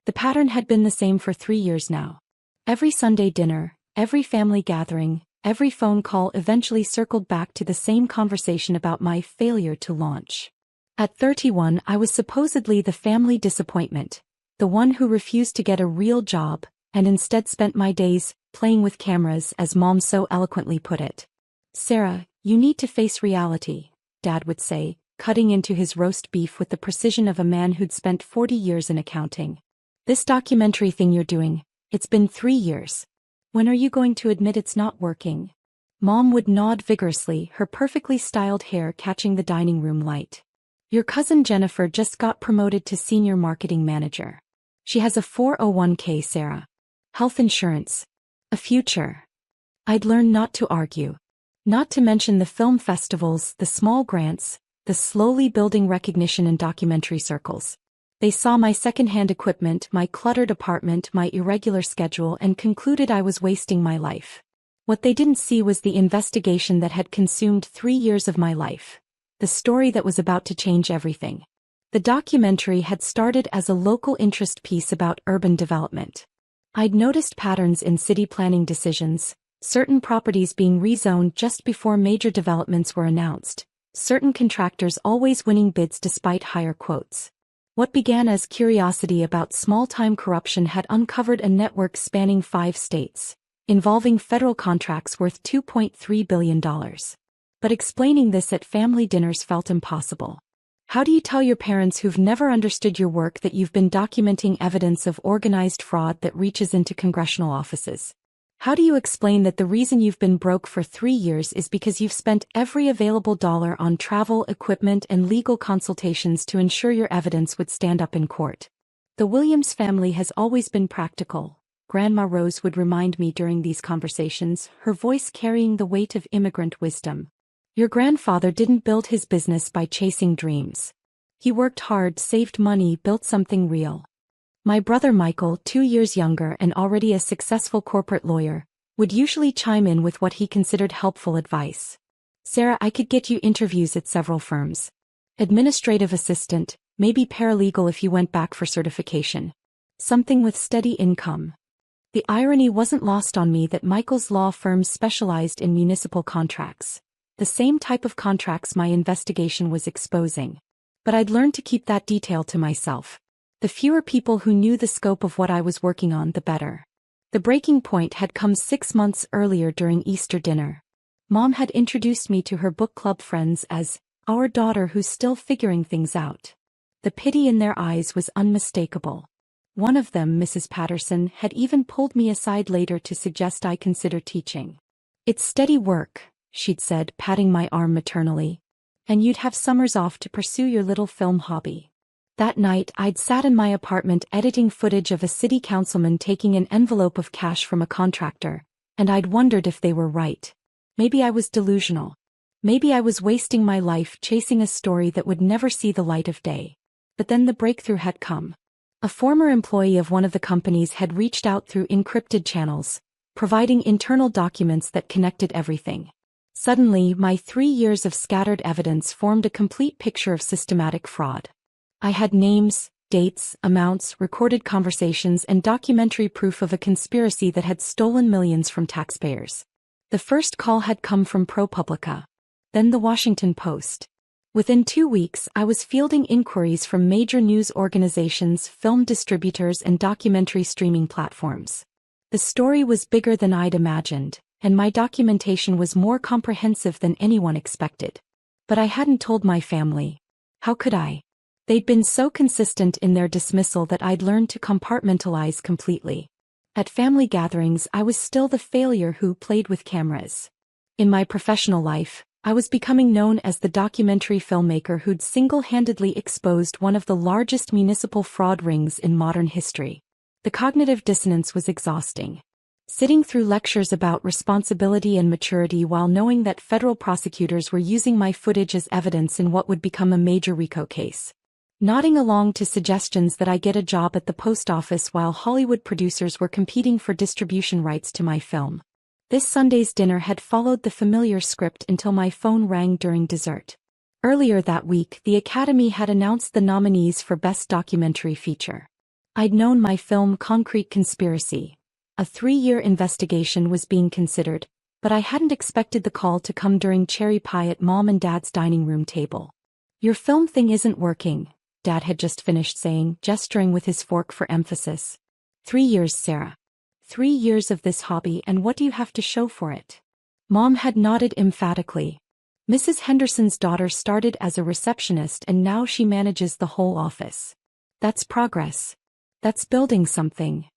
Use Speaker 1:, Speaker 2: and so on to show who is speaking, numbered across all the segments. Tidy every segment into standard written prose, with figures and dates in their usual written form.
Speaker 1: The pattern had been the same for 3 years now. Every Sunday dinner, every family gathering, every phone call eventually circled back to the same conversation about my failure to launch. At 31, I was supposedly the family disappointment, the one who refused to get a real job, and instead spent my days playing with cameras, as Mom so eloquently put it. "Sarah, you need to face reality," Dad would say, cutting into his roast beef with the precision of a man who'd spent 40 years in accounting. "This documentary thing you're doing, it's been 3 years. When are you going to admit it's not working?" Mom would nod vigorously, her perfectly styled hair catching the dining room light. "Your cousin Jennifer just got promoted to senior marketing manager. She has a 401k, Sarah. Health insurance. A future." I'd learned not to argue. Not to mention the film festivals, the small grants, the slowly building recognition in documentary circles. They saw my second-hand equipment, my cluttered apartment, my irregular schedule, and concluded I was wasting my life. What they didn't see was the investigation that had consumed 3 years of my life. The story that was about to change everything. The documentary had started as a local interest piece about urban development. I'd noticed patterns in city planning decisions, certain properties being rezoned just before major developments were announced, certain contractors always winning bids despite higher quotes. What began as curiosity about small-time corruption had uncovered a network spanning 5 states, involving federal contracts worth $2.3 billion. But explaining this at family dinners felt impossible. How do you tell your parents who've never understood your work that you've been documenting evidence of organized fraud that reaches into congressional offices? How do you explain that the reason you've been broke for 3 years is because you've spent every available dollar on travel, equipment, and legal consultations to ensure your evidence would stand up in court? The Williams family has always been practical, Grandma Rose would remind me during these conversations, her voice carrying the weight of immigrant wisdom. Your grandfather didn't build his business by chasing dreams. He worked hard, saved money, built something real. My brother Michael, 2 years younger and already a successful corporate lawyer, would usually chime in with what he considered helpful advice. "Sarah, I could get you interviews at several firms. Administrative assistant, maybe paralegal if you went back for certification. Something with steady income." The irony wasn't lost on me that Michael's law firms specialized in municipal contracts. The same type of contracts my investigation was exposing. But I'd learned to keep that detail to myself. The fewer people who knew the scope of what I was working on, the better. The breaking point had come 6 months earlier during Easter dinner. Mom had introduced me to her book club friends as our daughter who's still figuring things out. The pity in their eyes was unmistakable. One of them, Mrs. Patterson, had even pulled me aside later to suggest I consider teaching. "It's steady work," she'd said, patting my arm maternally. "And you'd have summers off to pursue your little film hobby." That night, I'd sat in my apartment editing footage of a city councilman taking an envelope of cash from a contractor, and I'd wondered if they were right. Maybe I was delusional. Maybe I was wasting my life chasing a story that would never see the light of day. But then the breakthrough had come. A former employee of one of the companies had reached out through encrypted channels, providing internal documents that connected everything. Suddenly, my 3 years of scattered evidence formed a complete picture of systematic fraud. I had names, dates, amounts, recorded conversations, and documentary proof of a conspiracy that had stolen millions from taxpayers. The first call had come from ProPublica. Then the Washington Post. Within 2 weeks, I was fielding inquiries from major news organizations, film distributors, and documentary streaming platforms. The story was bigger than I'd imagined, and my documentation was more comprehensive than anyone expected. But I hadn't told my family. How could I? They'd been so consistent in their dismissal that I'd learned to compartmentalize completely. At family gatherings, I was still the failure who played with cameras. In my professional life, I was becoming known as the documentary filmmaker who'd single-handedly exposed one of the largest municipal fraud rings in modern history. The cognitive dissonance was exhausting. Sitting through lectures about responsibility and maturity while knowing that federal prosecutors were using my footage as evidence in what would become a major RICO case. Nodding along to suggestions that I get a job at the post office while Hollywood producers were competing for distribution rights to my film. This Sunday's dinner had followed the familiar script until my phone rang during dessert. Earlier that week, the Academy had announced the nominees for Best Documentary Feature. I'd known my film Concrete Conspiracy. A 3-year investigation was being considered, but I hadn't expected the call to come during cherry pie at Mom and Dad's dining room table. "Your film thing isn't working," Dad had just finished saying, gesturing with his fork for emphasis. 3 years, Sarah. 3 years of this hobby, and what do you have to show for it? Mom had nodded emphatically. Mrs. Henderson's daughter started as a receptionist and now she manages the whole office. That's progress. That's building something.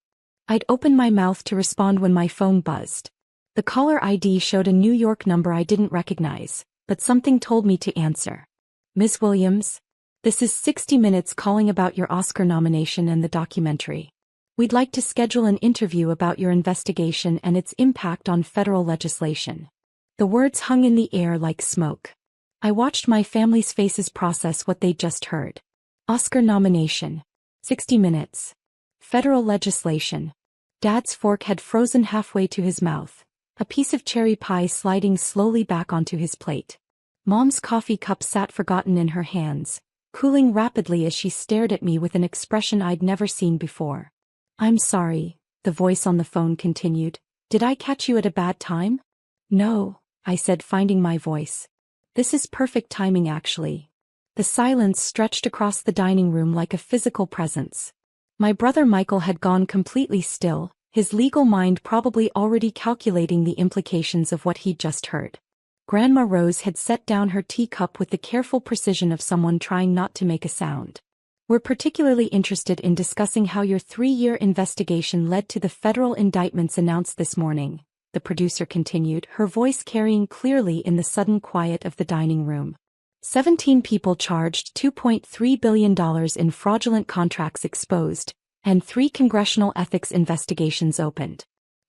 Speaker 1: I'd opened my mouth to respond when my phone buzzed. The caller ID showed a New York number I didn't recognize, but something told me to answer. "Ms. Williams? This is 60 Minutes calling about your Oscar nomination and the documentary. We'd like to schedule an interview about your investigation and its impact on federal legislation." The words hung in the air like smoke. I watched my family's faces process what they'd just heard. Oscar nomination. 60 Minutes. Federal legislation. Dad's fork had frozen halfway to his mouth, a piece of cherry pie sliding slowly back onto his plate. Mom's coffee cup sat forgotten in her hands, cooling rapidly as she stared at me with an expression I'd never seen before. "I'm sorry," the voice on the phone continued. "Did I catch you at a bad time?" "No," I said, finding my voice. "This is perfect timing, actually." The silence stretched across the dining room like a physical presence. My brother Michael had gone completely still, his legal mind probably already calculating the implications of what he'd just heard. Grandma Rose had set down her teacup with the careful precision of someone trying not to make a sound. "We're particularly interested in discussing how your 3-year investigation led to the federal indictments announced this morning," the producer continued, her voice carrying clearly in the sudden quiet of the dining room. 17 people charged, $2.3 billion in fraudulent contracts exposed, and 3 congressional ethics investigations opened.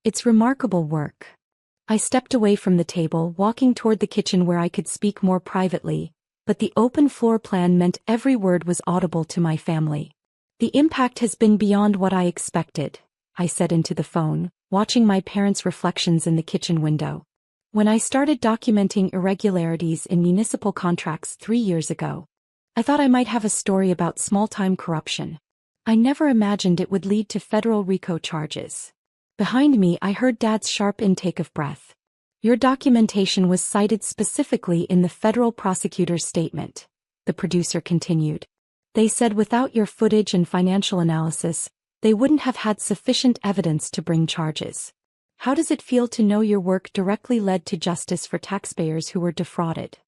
Speaker 1: It's remarkable work. I stepped away from the table, walking toward the kitchen where I could speak more privately, but the open floor plan meant every word was audible to my family. "The impact has been beyond what I expected," I said into the phone, watching my parents' reflections in the kitchen window. "When I started documenting irregularities in municipal contracts 3 years ago, I thought I might have a story about small-time corruption. I never imagined it would lead to federal RICO charges." Behind me, I heard Dad's sharp intake of breath. "Your documentation was cited specifically in the federal prosecutor's statement," the producer continued. "They said without your footage and financial analysis, they wouldn't have had sufficient evidence to bring charges. How does it feel to know your work directly led to justice for taxpayers who were defrauded?"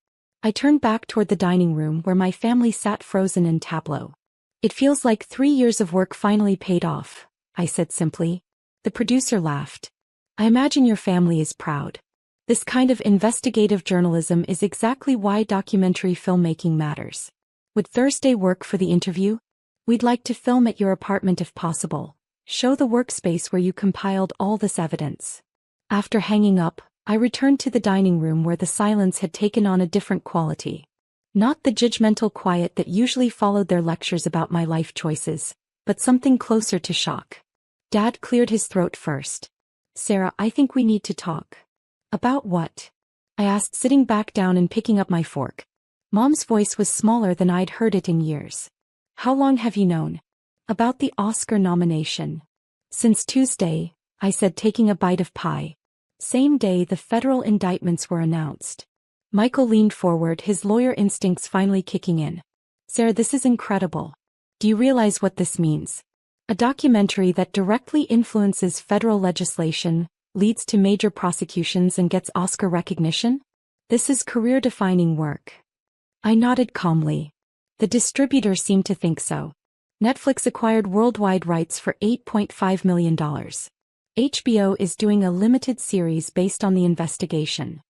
Speaker 1: I turned back toward the dining room where my family sat frozen in tableau. "It feels like 3 years of work finally paid off," I said simply. The producer laughed. "I imagine your family is proud. This kind of investigative journalism is exactly why documentary filmmaking matters. Would Thursday work for the interview? We'd like to film at your apartment if possible. Show the workspace where you compiled all this evidence." After hanging up, I returned to the dining room where the silence had taken on a different quality. Not the judgmental quiet that usually followed their lectures about my life choices, but something closer to shock. Dad cleared his throat first. "Sarah, I think we need to talk." "About what?" I asked, sitting back down and picking up my fork. Mom's voice was smaller than I'd heard it in years. "How long have you known about the Oscar nomination?" "Since Tuesday," I said, taking a bite of pie. "Same day the federal indictments were announced." Michael leaned forward, his lawyer instincts finally kicking in. "Sarah, this is incredible. Do you realize what this means? A documentary that directly influences federal legislation, leads to major prosecutions and gets Oscar recognition? This is career-defining work." I nodded calmly. The distributor seemed to think so. Netflix acquired worldwide rights for $8.5 million. HBO is doing a limited series based on the investigation.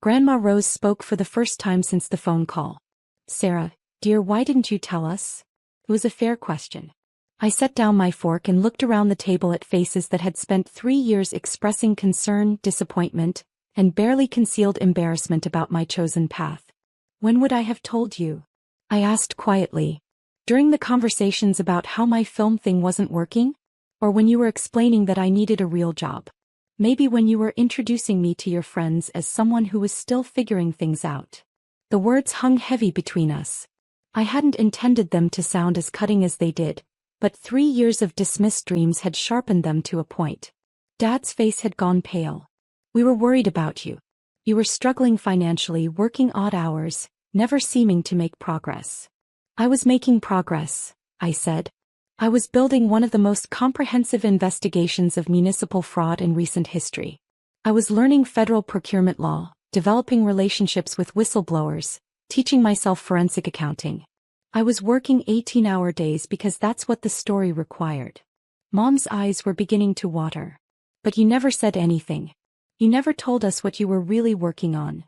Speaker 1: Grandma Rose spoke for the first time since the phone call. "Sarah, dear, why didn't you tell us?" It was a fair question. I set down my fork and looked around the table at faces that had spent 3 years expressing concern, disappointment, and barely concealed embarrassment about my chosen path. "When would I have told you?" I asked quietly. "During the conversations about how my film thing wasn't working? Or when you were explaining that I needed a real job? Maybe when you were introducing me to your friends as someone who was still figuring things out?" The words hung heavy between us. I hadn't intended them to sound as cutting as they did, but 3 years of dismissed dreams had sharpened them to a point. Dad's face had gone pale. We were worried about you. You were struggling financially, working odd hours, never seeming to make progress. I was making progress, I said. I was building one of the most comprehensive investigations of municipal fraud in recent history. I was learning federal procurement law, developing relationships with whistleblowers, teaching myself forensic accounting. I was working 18-hour days because that's what the story required. Mom's eyes were beginning to water. But you never said anything. You never told us what you were really working on.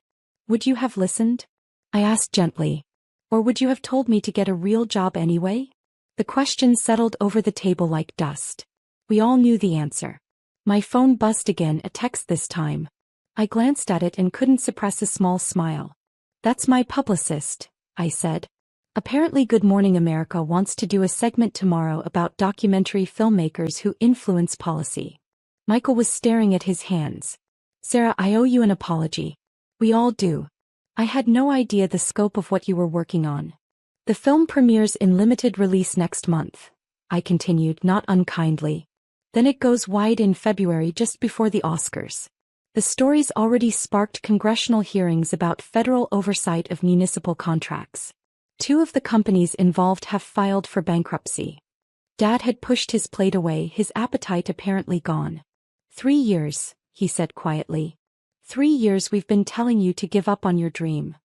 Speaker 1: Would you have listened? I asked gently. Or would you have told me to get a real job anyway? The question settled over the table like dust. We all knew the answer. My phone buzzed again, a text this time. I glanced at it and couldn't suppress a small smile. That's my publicist, I said. Apparently Good Morning America wants to do a segment tomorrow about documentary filmmakers who influence policy. Michael was staring at his hands. Sarah, I owe you an apology. We all do. I had no idea the scope of what you were working on. The film premieres in limited release next month, I continued, not unkindly. Then it goes wide in February just before the Oscars. The story's already sparked congressional hearings about federal oversight of municipal contracts. 2 of the companies involved have filed for bankruptcy. Dad had pushed his plate away, his appetite apparently gone. 3 years, he said quietly. 3 years we've been telling you to give up on your dream.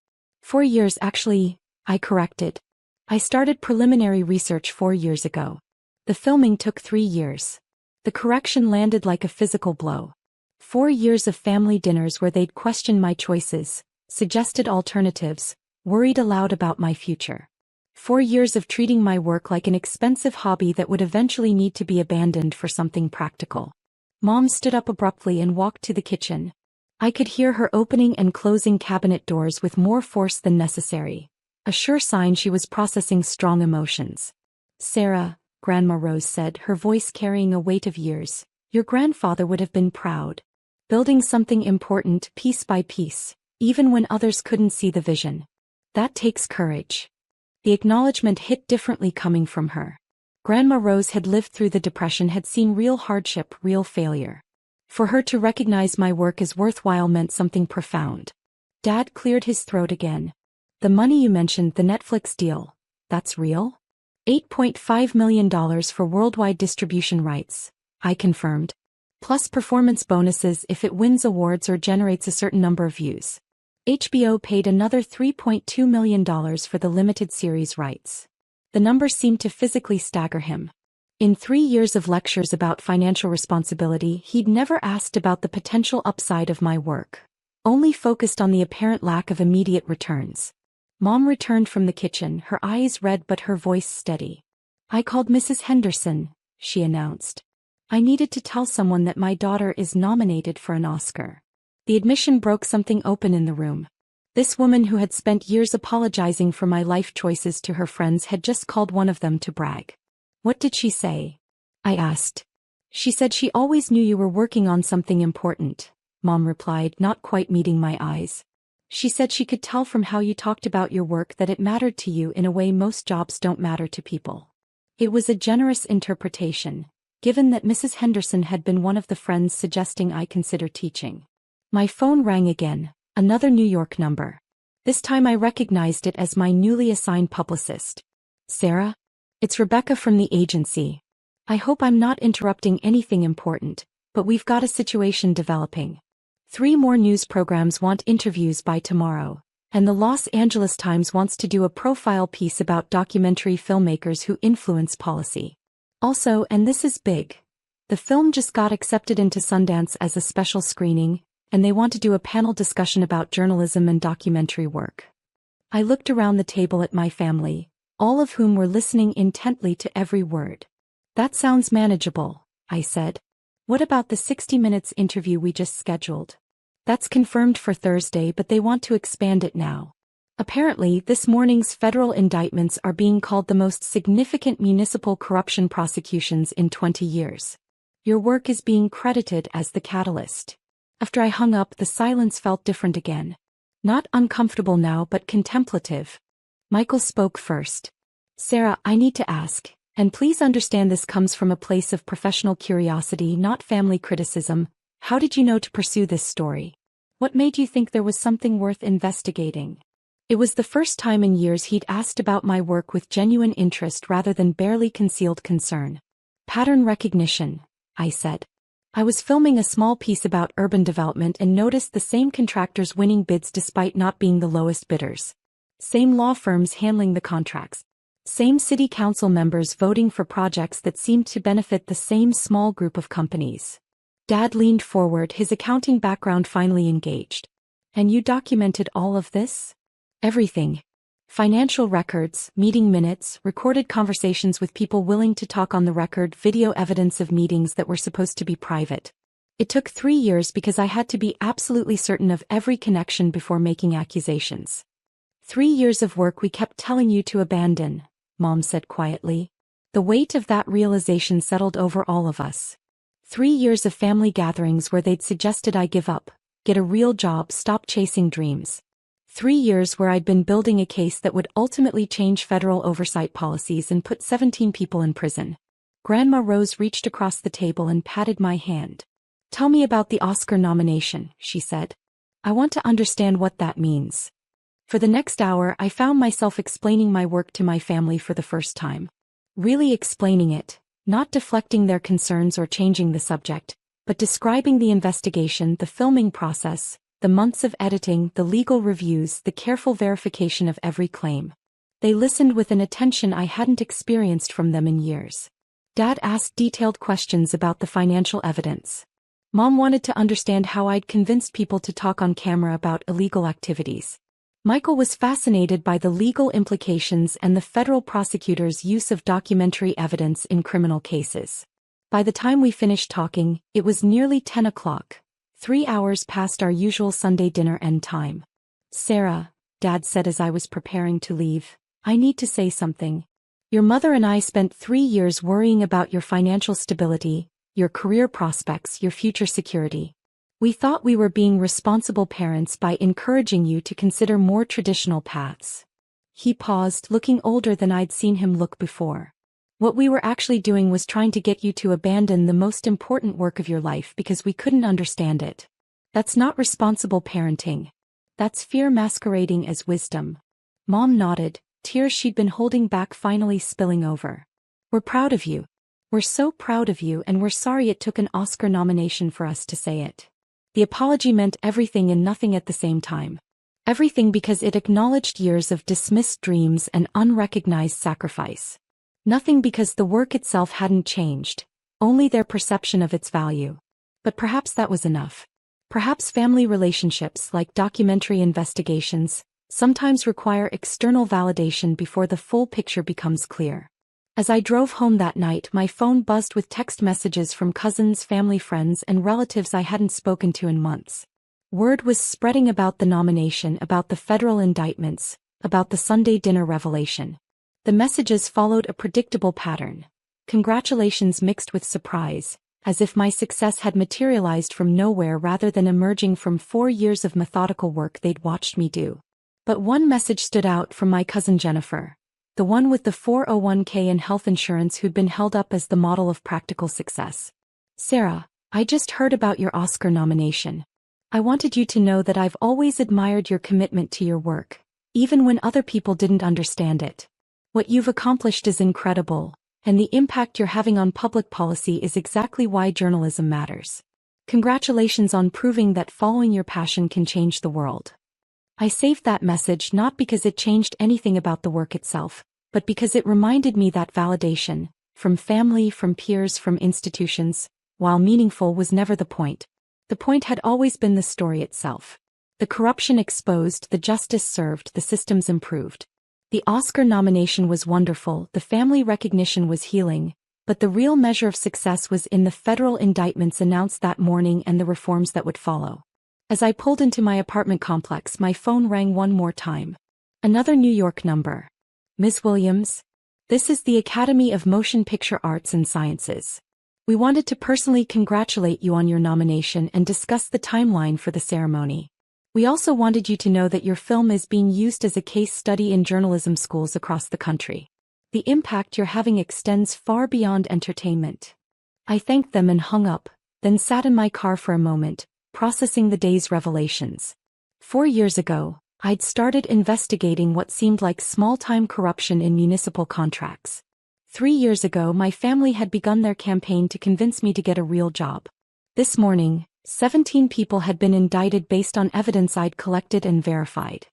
Speaker 1: 4 years actually, I corrected. I started preliminary research 4 years ago. The filming took 3 years. The correction landed like a physical blow. 4 years of family dinners where they'd questioned my choices, suggested alternatives, worried aloud about my future. 4 years of treating my work like an expensive hobby that would eventually need to be abandoned for something practical. Mom stood up abruptly and walked to the kitchen. I could hear her opening and closing cabinet doors with more force than necessary. A sure sign she was processing strong emotions. Sarah, Grandma Rose said, her voice carrying a weight of years, your grandfather would have been proud. Building something important piece by piece, even when others couldn't see the vision. That takes courage. The acknowledgement hit differently coming from her. Grandma Rose had lived through the Depression, had seen real hardship, real failure. For her to recognize my work as worthwhile meant something profound. Dad cleared his throat again. The money you mentioned, the Netflix deal, that's real? $8.5 million for worldwide distribution rights, I confirmed. Plus performance bonuses if it wins awards or generates a certain number of views. HBO paid another $3.2 million for the limited series rights. The number seemed to physically stagger him. In 3 years of lectures about financial responsibility, he'd never asked about the potential upside of my work. Only focused on the apparent lack of immediate returns. Mom returned from the kitchen, her eyes red but her voice steady. I called Mrs. Henderson, she announced. I needed to tell someone that my daughter is nominated for an Oscar. The admission broke something open in the room. This woman who had spent years apologizing for my life choices to her friends had just called one of them to brag. What did she say? I asked. She said she always knew you were working on something important, Mom replied, not quite meeting my eyes. She said she could tell from how you talked about your work that it mattered to you in a way most jobs don't matter to people. It was a generous interpretation, given that Mrs. Henderson had been one of the friends suggesting I consider teaching. My phone rang again, another New York number. This time I recognized it as my newly assigned publicist. Sarah? It's Rebecca from the agency. I hope I'm not interrupting anything important, but we've got a situation developing. 3 more news programs want interviews by tomorrow, and the Los Angeles Times wants to do a profile piece about documentary filmmakers who influence policy. Also, and this is big, the film just got accepted into Sundance as a special screening, and they want to do a panel discussion about journalism and documentary work. I looked around the table at my family, all of whom were listening intently to every word. That sounds manageable, I said. What about the 60 Minutes interview we just scheduled? That's confirmed for Thursday, but they want to expand it now. Apparently, this morning's federal indictments are being called the most significant municipal corruption prosecutions in 20 years. Your work is being credited as the catalyst. After I hung up, the silence felt different again. Not uncomfortable now, but contemplative. Michael spoke first. Sarah, I need to ask, And please understand this comes from a place of professional curiosity, not family criticism. How did you know to pursue this story? What made you think there was something worth investigating? It was the first time in years he'd asked about my work with genuine interest rather than barely concealed concern. Pattern recognition, I said. I was filming a small piece about urban development and noticed the same contractors winning bids despite not being the lowest bidders. Same law firms handling the contracts. Same city council members voting for projects that seemed to benefit the same small group of companies. Dad leaned forward, his accounting background finally engaged. And you documented all of this? Everything. Financial records, meeting minutes, recorded conversations with people willing to talk on the record, video evidence of meetings that were supposed to be private. It took 3 years because I had to be absolutely certain of every connection before making accusations. 3 years of work we kept telling you to abandon, Mom said quietly. The weight of that realization settled over all of us. 3 years of family gatherings where they'd suggested I give up, get a real job, stop chasing dreams. 3 years where I'd been building a case that would ultimately change federal oversight policies and put 17 people in prison. Grandma Rose reached across the table and patted my hand. Tell me about the Oscar nomination, she said. I want to understand what that means. For the next hour I found myself explaining my work to my family for the first time. Really explaining it, not deflecting their concerns or changing the subject, but describing the investigation, the filming process, the months of editing, the legal reviews, the careful verification of every claim. They listened with an attention I hadn't experienced from them in years. Dad asked detailed questions about the financial evidence. Mom wanted to understand how I'd convinced people to talk on camera about illegal activities. Michael was fascinated by the legal implications and the federal prosecutor's use of documentary evidence in criminal cases. By the time we finished talking, it was nearly 10 o'clock. 3 hours past our usual Sunday dinner end time. Sarah, Dad said as I was preparing to leave, I need to say something. Your mother and I spent 3 years worrying about your financial stability, your career prospects, your future security. We thought we were being responsible parents by encouraging you to consider more traditional paths. He paused, looking older than I'd seen him look before. What we were actually doing was trying to get you to abandon the most important work of your life because we couldn't understand it. That's not responsible parenting. That's fear masquerading as wisdom. Mom nodded, tears she'd been holding back finally spilling over. We're proud of you. We're so proud of you, and we're sorry it took an Oscar nomination for us to say it. The apology meant everything and nothing at the same time. Everything because it acknowledged years of dismissed dreams and unrecognized sacrifice. Nothing because the work itself hadn't changed, only their perception of its value. But perhaps that was enough. Perhaps family relationships, like documentary investigations, sometimes require external validation before the full picture becomes clear. As I drove home that night, my phone buzzed with text messages from cousins, family friends, and relatives I hadn't spoken to in months. Word was spreading about the nomination, about the federal indictments, about the Sunday dinner revelation. The messages followed a predictable pattern. Congratulations mixed with surprise, as if my success had materialized from nowhere rather than emerging from 4 years of methodical work they'd watched me do. But one message stood out from my cousin Jennifer. The one with the 401k and health insurance who'd been held up as the model of practical success. Sarah, I just heard about your Oscar nomination. I wanted you to know that I've always admired your commitment to your work, even when other people didn't understand it. What you've accomplished is incredible, and the impact you're having on public policy is exactly why journalism matters. Congratulations on proving that following your passion can change the world. I saved that message not because it changed anything about the work itself, but because it reminded me that validation, from family, from peers, from institutions, while meaningful, was never the point. The point had always been the story itself. The corruption exposed, the justice served, the systems improved. The Oscar nomination was wonderful, the family recognition was healing, but the real measure of success was in the federal indictments announced that morning and the reforms that would follow. As I pulled into my apartment complex, my phone rang one more time. Another New York number. Ms. Williams? This is the Academy of Motion Picture Arts and Sciences. We wanted to personally congratulate you on your nomination and discuss the timeline for the ceremony. We also wanted you to know that your film is being used as a case study in journalism schools across the country. The impact you're having extends far beyond entertainment. I thanked them and hung up, then sat in my car for a moment, processing the day's revelations. 4 years ago, I'd started investigating what seemed like small-time corruption in municipal contracts. 3 years ago, my family had begun their campaign to convince me to get a real job. This morning, 17 people had been indicted based on evidence I'd collected and verified.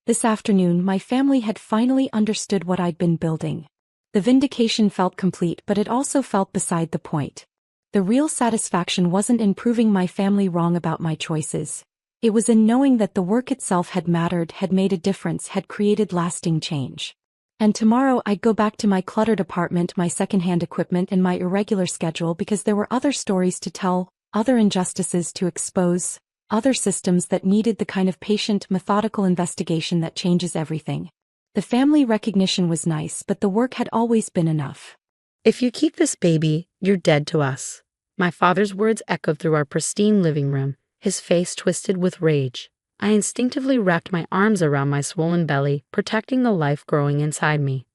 Speaker 1: This afternoon, my family had finally understood what I'd been building. The vindication felt complete, but it also felt beside the point. The real satisfaction wasn't in proving my family wrong about my choices. It was in knowing that the work itself had mattered, had made a difference, had created lasting change. And tomorrow I'd go back to my cluttered apartment, my secondhand equipment, and my irregular schedule because there were other stories to tell, other injustices to expose, other systems that needed the kind of patient, methodical investigation that changes everything. The family recognition was nice, but the work had always been enough.
Speaker 2: "If you keep this baby, you're dead to us." My father's words echoed through our pristine living room, his face twisted with rage. I instinctively wrapped my arms around my swollen belly, protecting the life growing inside me.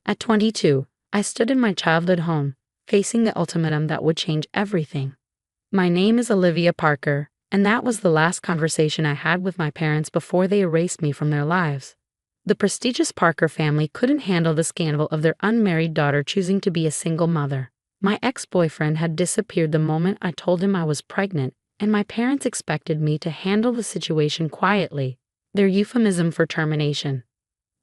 Speaker 2: At 22, I stood in my childhood home, facing the ultimatum that would change everything. My name is Olivia Parker, and that was the last conversation I had with my parents before they erased me from their lives. The prestigious Parker family couldn't handle the scandal of their unmarried daughter choosing to be a single mother. My ex-boyfriend had disappeared the moment I told him I was pregnant, and my parents expected me to handle the situation quietly, their euphemism for termination.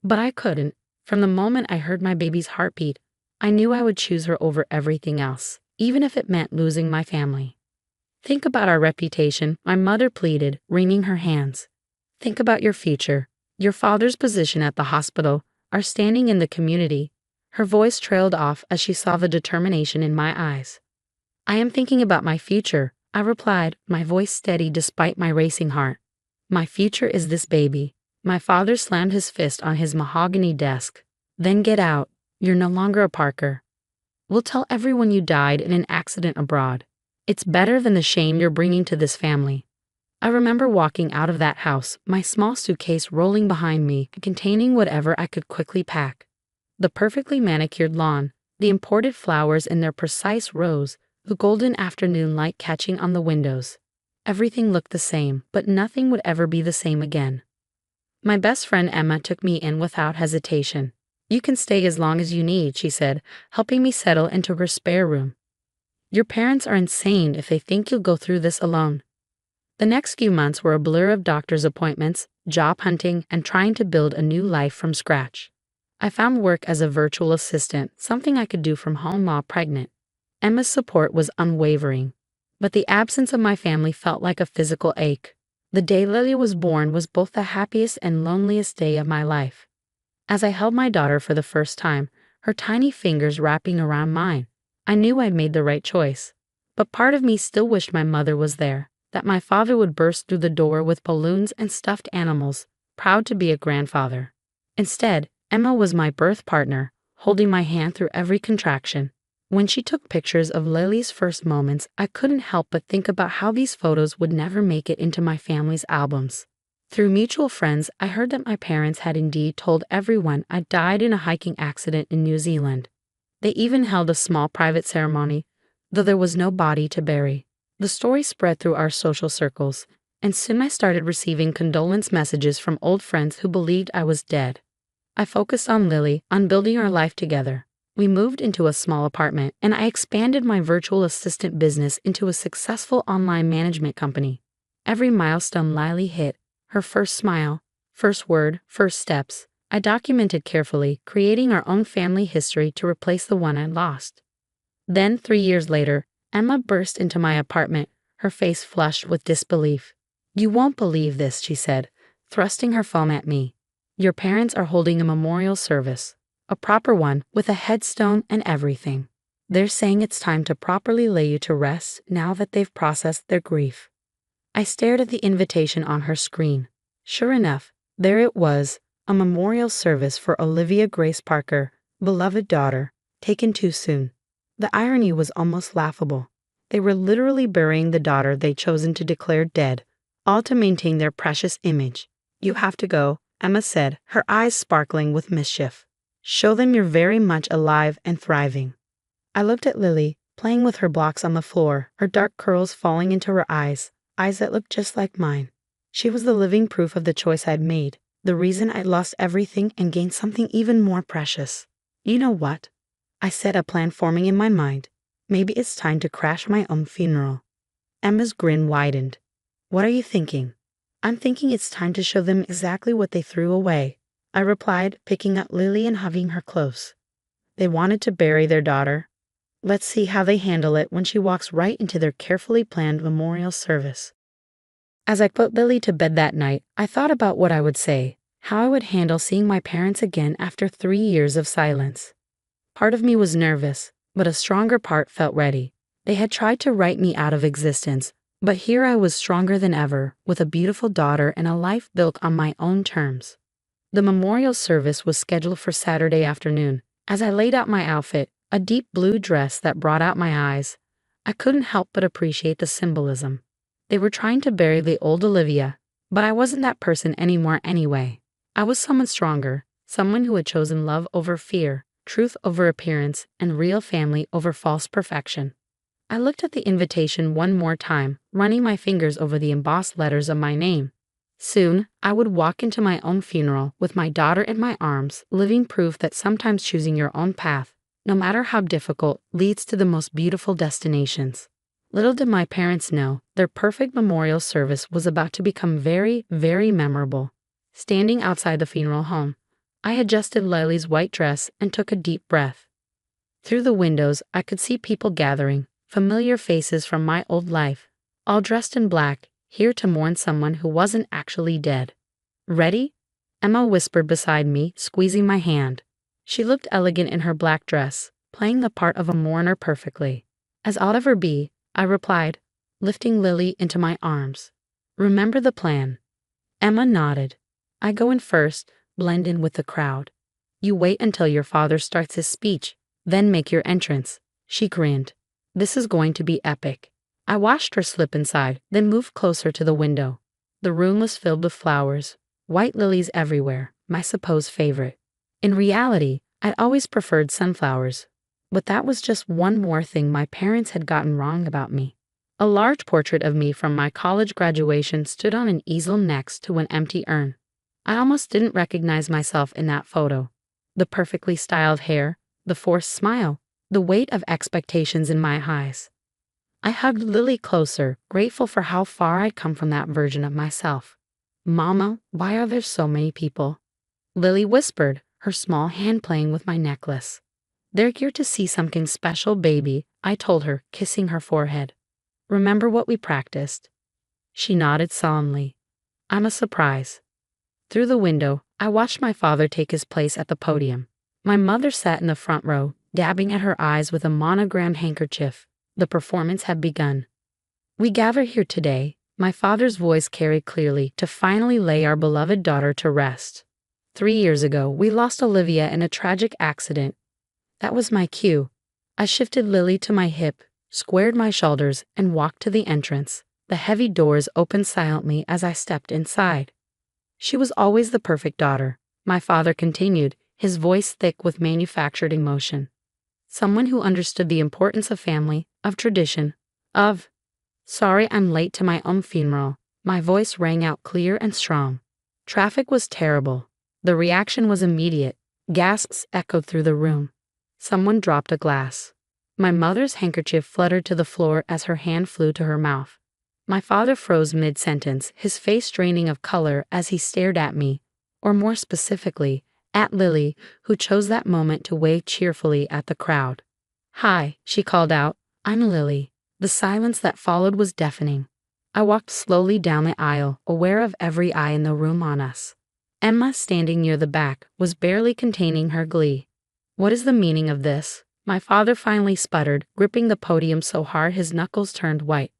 Speaker 2: But I couldn't. From the moment I heard my baby's heartbeat, I knew I would choose her over everything else, even if it meant losing my family. "Think about our reputation," my mother pleaded, wringing her hands. "Think about your future, your father's position at the hospital, our standing in the community." Her voice trailed off as she saw the determination in my eyes. "I am thinking about my future," I replied, my voice steady despite my racing heart. "My future is this baby." My father slammed his fist on his mahogany desk. "Then get out. You're no longer a Parker. We'll tell everyone you died in an accident abroad. It's better than the shame you're bringing to this family." I remember walking out of that house, my small suitcase rolling behind me, containing whatever I could quickly pack. The perfectly manicured lawn, the imported flowers in their precise rows, the golden afternoon light catching on the windows. Everything looked the same, but nothing would ever be the same again. My best friend Emma took me in without hesitation. "You can stay as long as you need," she said, helping me settle into her spare room. "Your parents are insane if they think you'll go through this alone." The next few months were a blur of doctor's appointments, job hunting, and trying to build a new life from scratch. I found work as a virtual assistant, something I could do from home while pregnant. Emma's support was unwavering, but the absence of my family felt like a physical ache. The day Lily was born was both the happiest and loneliest day of my life. As I held my daughter for the first time, her tiny fingers wrapping around mine, I knew I'd made the right choice. But part of me still wished my mother was there, that my father would burst through the door with balloons and stuffed animals, proud to be a grandfather. Instead, Emma was my birth partner, holding my hand through every contraction. When she took pictures of Lily's first moments, I couldn't help but think about how these photos would never make it into my family's albums. Through mutual friends, I heard that my parents had indeed told everyone I died in a hiking accident in New Zealand. They even held a small private ceremony, though there was no body to bury. The story spread through our social circles, and soon I started receiving condolence messages from old friends who believed I was dead. I focused on Lily, on building our life together. We moved into a small apartment, and I expanded my virtual assistant business into a successful online management company. Every milestone Lily hit, her first smile, first word, first steps, I documented carefully, creating our own family history to replace the one I lost. Then, 3 years later, Emma burst into my apartment, her face flushed with disbelief. "You won't believe this," she said, thrusting her phone at me. "Your parents are holding a memorial service. A proper one, with a headstone and everything. They're saying it's time to properly lay you to rest now that they've processed their grief." I stared at the invitation on her screen. Sure enough, there it was, a memorial service for Olivia Grace Parker, beloved daughter, taken too soon. The irony was almost laughable. They were literally burying the daughter they'd chosen to declare dead, all to maintain their precious image. "You have to go," Emma said, her eyes sparkling with mischief. Show them you're very much alive and thriving. I looked at Lily, playing with her blocks on the floor, her dark curls falling into her eyes that looked just like mine. She was the living proof of the choice I'd made, the reason I'd lost everything and gained something even more precious. You know what? I said, a plan forming in my mind. Maybe it's time to crash my own funeral. Emma's grin widened. What are you thinking? I'm thinking it's time to show them exactly what they threw away, I replied, picking up Lily and hugging her close. They wanted to bury their daughter. Let's see how they handle it when she walks right into their carefully planned memorial service. As I put Lily to bed that night, I thought about what I would say, how I would handle seeing my parents again after 3 years of silence. Part of me was nervous, but a stronger part felt ready. They had tried to write me out of existence, but here I was stronger than ever, with a beautiful daughter and a life built on my own terms. The memorial service was scheduled for Saturday afternoon. As I laid out my outfit, a deep blue dress that brought out my eyes, I couldn't help but appreciate the symbolism. They were trying to bury the old Olivia, but I wasn't that person anymore anyway. I was someone stronger, someone who had chosen love over fear, truth over appearance, and real family over false perfection. I looked at the invitation one more time, running my fingers over the embossed letters of my name. Soon, I would walk into my own funeral with my daughter in my arms, living proof that sometimes choosing your own path, no matter how difficult, leads to the most beautiful destinations. Little did my parents know, their perfect memorial service was about to become very, very memorable. Standing outside the funeral home, I adjusted Lily's white dress and took a deep breath. Through the windows, I could see people gathering, familiar faces from my old life, all dressed in black, here to mourn someone who wasn't actually dead. Ready? Emma whispered beside me, squeezing my hand. She looked elegant in her black dress, playing the part of a mourner perfectly. As I'll ever be, I replied, lifting Lily into my arms. Remember the plan. Emma nodded. I go in first, blend in with the crowd. You wait until your father starts his speech, then make your entrance. She grinned. This is going to be epic. I watched her slip inside, then moved closer to the window. The room was filled with flowers, white lilies everywhere, my supposed favorite. In reality, I'd always preferred sunflowers, but that was just one more thing my parents had gotten wrong about me. A large portrait of me from my college graduation stood on an easel next to an empty urn. I almost didn't recognize myself in that photo. The perfectly styled hair, the forced smile, the weight of expectations in my eyes. I hugged Lily closer, grateful for how far I'd come from that version of myself. Mama, why are there so many people? Lily whispered, her small hand playing with my necklace. They're here to see something special, baby, I told her, kissing her forehead. Remember what we practiced? She nodded solemnly. I'm a surprise. Through the window, I watched my father take his place at the podium. My mother sat in the front row, dabbing at her eyes with a monogrammed handkerchief. The performance had begun. We gather here today, my father's voice carried clearly, to finally lay our beloved daughter to rest. 3 years ago, we lost Olivia in a tragic accident. That was my cue. I shifted Lily to my hip, squared my shoulders, and walked to the entrance. The heavy doors opened silently as I stepped inside. She was always the perfect daughter, my father continued, his voice thick with manufactured emotion. Someone who understood the importance of family, of tradition, of... Sorry I'm late to my own funeral. My voice rang out clear and strong. Traffic was terrible. The reaction was immediate. Gasps echoed through the room. Someone dropped a glass. My mother's handkerchief fluttered to the floor as her hand flew to her mouth. My father froze mid-sentence, his face draining of color as he stared at me, or more specifically, at Lily, who chose that moment to wave cheerfully at the crowd. Hi, she called out. I'm Lily. The silence that followed was deafening. I walked slowly down the aisle, aware of every eye in the room on us. Emma, standing near the back, was barely containing her glee. What is the meaning of this? My father finally sputtered, gripping the podium so hard his knuckles turned white.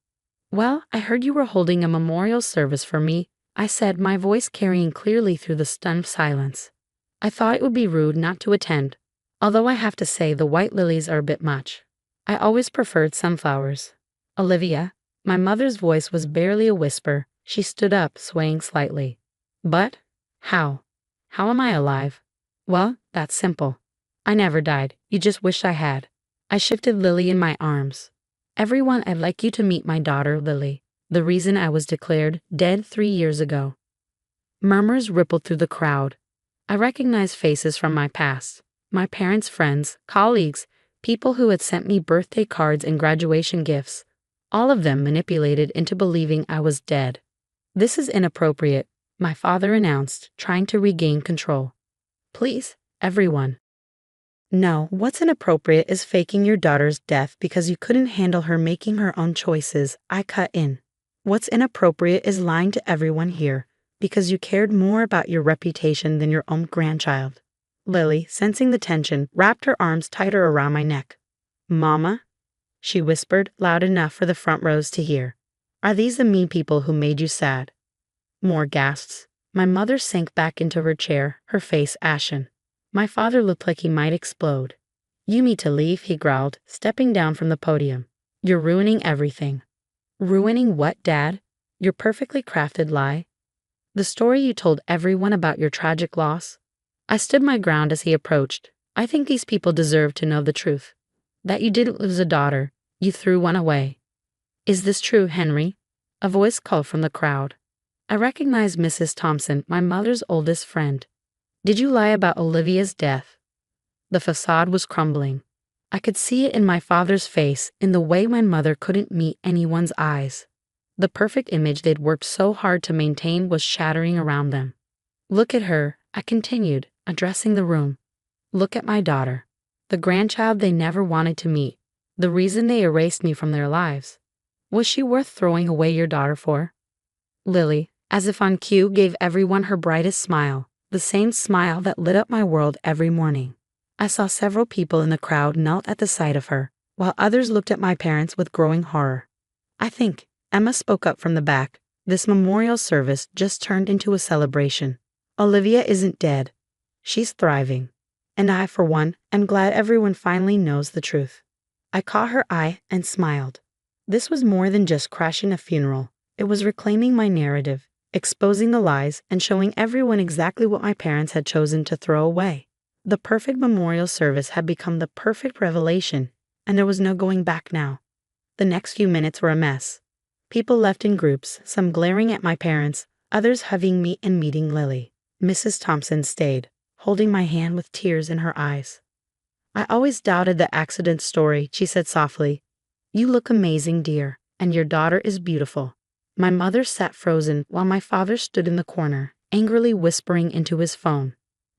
Speaker 2: Well, I heard you were holding a memorial service for me, I said, my voice carrying clearly through the stunned silence. I thought it would be rude not to attend, although I have to say the white lilies are a bit much. I always preferred sunflowers. Olivia, my mother's voice was barely a whisper. She stood up, swaying slightly. But, how? How am I alive? Well, that's simple. I never died. You just wish I had. I shifted Lily in my arms. Everyone, I'd like you to meet my daughter, Lily, the reason I was declared dead 3 years ago. Murmurs rippled through the crowd. I recognized faces from my past. My parents' friends, colleagues, people who had sent me birthday cards and graduation gifts. All of them manipulated into believing I was dead. This is inappropriate, my father announced, trying to regain control. Please, everyone. No, what's inappropriate is faking your daughter's death because you couldn't handle her making her own choices, I cut in. What's inappropriate is lying to everyone here because you cared more about your reputation than your own grandchild. Lily, sensing the tension, wrapped her arms tighter around my neck. Mama? She whispered, loud enough for the front rows to hear. Are these the mean people who made you sad? More gasps. My mother sank back into her chair, her face ashen. My father looked like he might explode. You need to leave, he growled, stepping down from the podium. You're ruining everything. Ruining what, Dad? Your perfectly crafted lie? The story you told everyone about your tragic loss? I stood my ground as he approached. I think these people deserve to know the truth. That you didn't lose a daughter, you threw one away. Is this true, Henry? A voice called from the crowd. I recognized Mrs. Thompson, my mother's oldest friend. Did you lie about Olivia's death? The facade was crumbling. I could see it in my father's face, in the way my mother couldn't meet anyone's eyes. The perfect image they'd worked so hard to maintain was shattering around them. Look at her, I continued, addressing the room. Look at my daughter. The grandchild they never wanted to meet. The reason they erased me from their lives. Was she worth throwing away your daughter for? Lily, as if on cue, gave everyone her brightest smile, the same smile that lit up my world every morning. I saw several people in the crowd knelt at the sight of her, while others looked at my parents with growing horror. I think, Emma spoke up from the back, this memorial service just turned into a celebration. Olivia isn't dead. She's thriving. And I, for one, am glad everyone finally knows the truth. I caught her eye and smiled. This was more than just crashing a funeral. It was reclaiming my narrative, exposing the lies, and showing everyone exactly what my parents had chosen to throw away. The perfect memorial service had become the perfect revelation, and there was no going back now. The next few minutes were a mess. People left in groups, some glaring at my parents, others hugging me and meeting Lily. Mrs. Thompson stayed, holding my hand with tears in her eyes. I always doubted the accident story, she said softly. You look amazing, dear, and your daughter is beautiful. My mother sat frozen while my father stood in the corner, angrily whispering into his phone.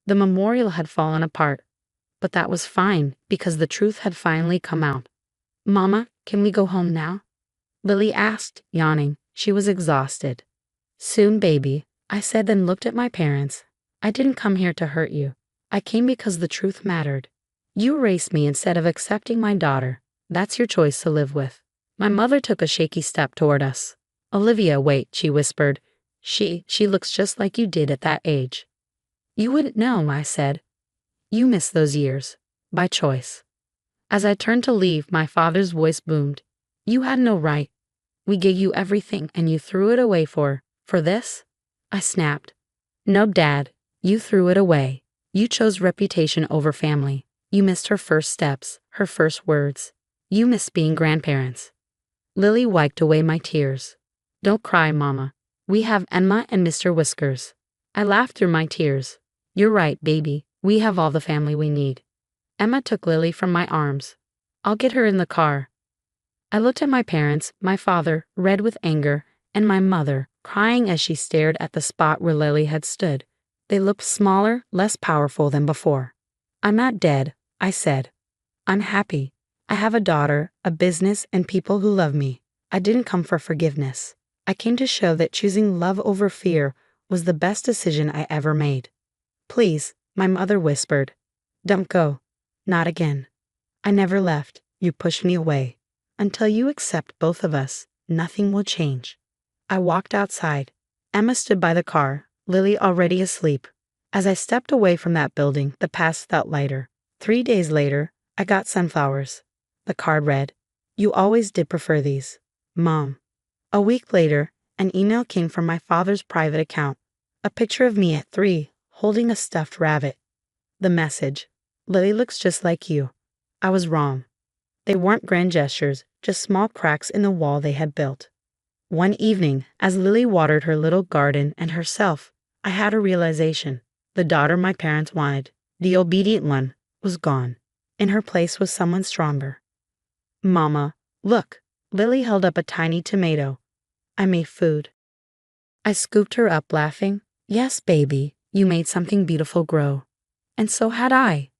Speaker 2: The memorial had fallen apart, but that was fine because the truth had finally come out. Mama, can we go home now? Lily asked, yawning. She was exhausted. Soon, baby, I said, then looked at my parents. I didn't come here to hurt you. I came because the truth mattered. You erased me instead of accepting my daughter. That's your choice to live with. My mother took a shaky step toward us. Olivia, wait, she whispered. She looks just like you did at that age. You wouldn't know, I said. You missed those years. By choice. As I turned to leave, my father's voice boomed. You had no right. We gave you everything and you threw it away for this? I snapped. No, Dad. You threw it away. You chose reputation over family. You missed her first steps, her first words. You missed being grandparents. Lily wiped away my tears. Don't cry, Mama. We have Emma and Mr. Whiskers. I laughed through my tears. You're right, baby. We have all the family we need. Emma took Lily from my arms. I'll get her in the car. I looked at my parents, my father, red with anger, and my mother, crying as she stared at the spot where Lily had stood. They looked smaller, less powerful than before. I'm not dead, I said. I'm happy. I have a daughter, a business, and people who love me. I didn't come for forgiveness. I came to show that choosing love over fear was the best decision I ever made. Please, my mother whispered. Don't go. Not again. I never left. You pushed me away. Until you accept both of us, nothing will change. I walked outside. Emma stood by the car, Lily already asleep. As I stepped away from that building, the past felt lighter. 3 days later, I got sunflowers. The card read, You always did prefer these. Mom. A week later, an email came from my father's private account. A picture of me at 3, holding a stuffed rabbit. The message. Lily looks just like you. I was wrong. They weren't grand gestures, just small cracks in the wall they had built. One evening, as Lily watered her little garden and herself, I had a realization. The daughter my parents wanted, the obedient one, was gone. In her place was someone stronger. Mama, look. Lily held up a tiny tomato. I made food. I scooped her up, laughing. Yes, baby, you made something beautiful grow. And so had I.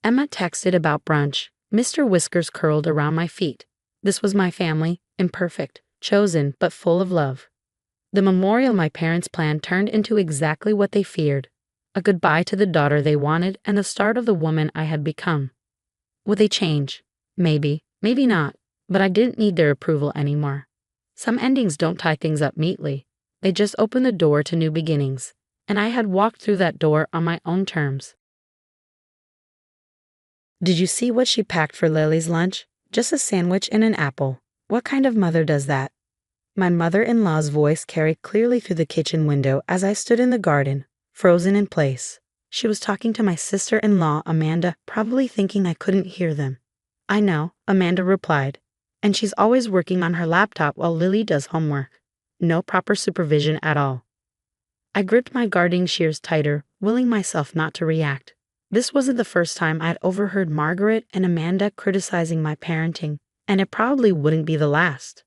Speaker 2: Emma texted about brunch. Mr. Whiskers curled around my feet. This was my family, imperfect, chosen, but full of love. The memorial my parents planned turned into exactly what they feared. A goodbye to the daughter they wanted and the start of the woman I had become. Would they change? Maybe, maybe not, but I didn't need their approval anymore. Some endings don't tie things up neatly. They just open the door to new beginnings, and I had walked through that door on my own terms. Did you see what she packed for Lily's lunch? Just a sandwich and an apple. What kind of mother does that? My mother-in-law's voice carried clearly through the kitchen window as I stood in the garden, frozen in place. She was talking to my sister-in-law, Amanda, probably thinking I couldn't hear them. I know, Amanda replied. And she's always working on her laptop while Lily does homework. No proper supervision at all. I gripped my gardening shears tighter, willing myself not to react. This wasn't the first time I'd overheard Margaret and Amanda criticizing my parenting, and it probably wouldn't be the last.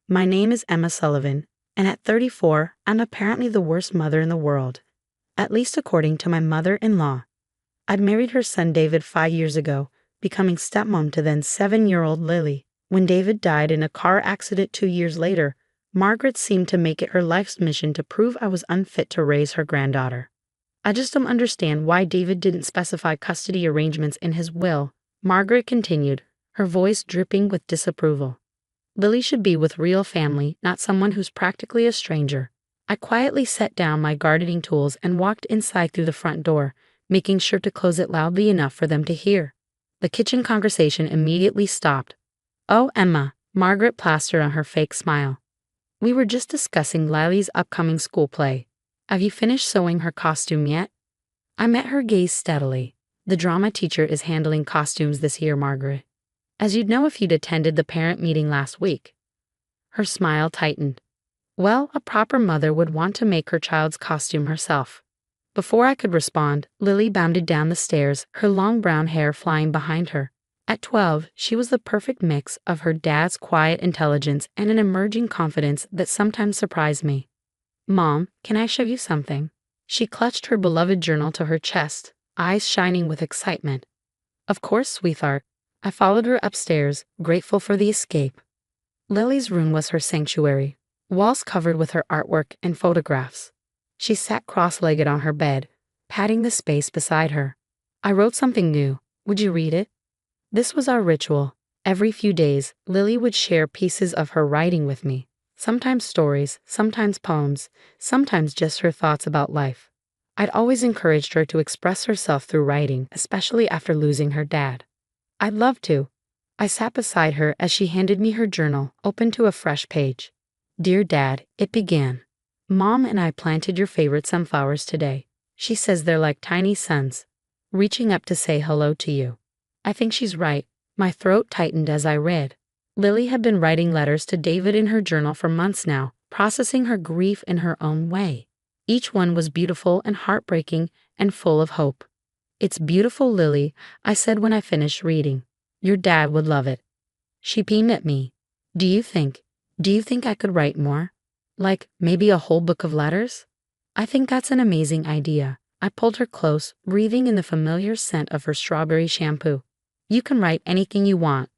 Speaker 2: My name is Emma Sullivan, and at 34, I'm apparently the worst mother in the world. At least according to my mother-in-law. I'd married her son David 5 years ago, becoming stepmom to then 7-year-old Lily. When David died in a car accident 2 years later, Margaret seemed to make it her life's mission to prove I was unfit to raise her granddaughter. I just don't understand why David didn't specify custody arrangements in his will, Margaret continued, her voice dripping with disapproval. Lily should be with real family, not someone who's practically a stranger. I quietly set down my gardening tools and walked inside through the front door, making sure to close it loudly enough for them to hear. The kitchen conversation immediately stopped. Oh, Emma, Margaret plastered on her fake smile. We were just discussing Lily's upcoming school play. Have you finished sewing her costume yet? I met her gaze steadily. The drama teacher is handling costumes this year, Margaret. As you'd know if you'd attended the parent meeting last week. Her smile tightened. Well, a proper mother would want to make her child's costume herself. Before I could respond, Lily bounded down the stairs, her long brown hair flying behind her. At 12, she was the perfect mix of her dad's quiet intelligence and an emerging confidence that sometimes surprised me. Mom, can I show you something? She clutched her beloved journal to her chest, eyes shining with excitement. Of course, sweetheart. I followed her upstairs, grateful for the escape. Lily's room was her sanctuary, walls covered with her artwork and photographs. She sat cross-legged on her bed, patting the space beside her. I wrote something new. Would you read it? This was our ritual. Every few days, Lily would share pieces of her writing with me. Sometimes stories, sometimes poems, sometimes just her thoughts about life. I'd always encouraged her to express herself through writing, especially after losing her dad. I'd love to. I sat beside her as she handed me her journal, open to a fresh page. Dear Dad, it began. Mom and I planted your favorite sunflowers today. She says they're like tiny suns, reaching up to say hello to you. I think she's right. My throat tightened as I read. Lily had been writing letters to David in her journal for months now, processing her grief in her own way. Each one was beautiful and heartbreaking and full of hope. It's beautiful, Lily, I said when I finished reading. Your dad would love it. She beamed at me. Do you think I could write more? Like, maybe a whole book of letters? I think that's an amazing idea. I pulled her close, breathing in the familiar scent of her strawberry shampoo. You can write anything you want.